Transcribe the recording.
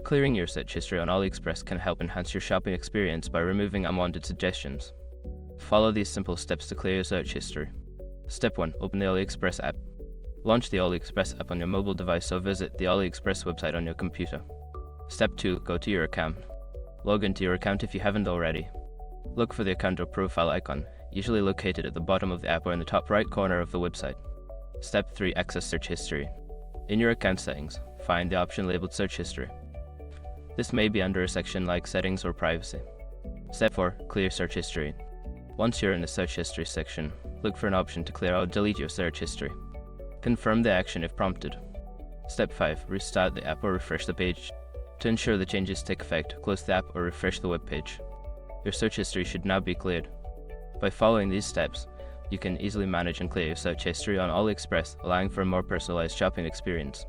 Clearing your search history on AliExpress can help enhance your shopping experience by removing unwanted suggestions. Follow these simple steps to clear your search history. Step 1. Open the AliExpress app. Launch the AliExpress app on your mobile device or visit the AliExpress website on your computer. Step 2. Go to your account. Log into your account if you haven't already. Look for the account or profile icon, usually located at the bottom of the app or in the top right corner of the website. Step 3. Access search history. In your account settings, find the option labeled Search History. This may be under a section like Settings or Privacy. Step 4. Clear search history. Once you're in the search history section, look for an option to clear or delete your search history. Confirm the action if prompted. Step 5. Restart the app or refresh the page. To ensure the changes take effect, close the app or refresh the web page. Your search history should now be cleared. By following these steps, you can easily manage and clear your search history on AliExpress, allowing for a more personalized shopping experience.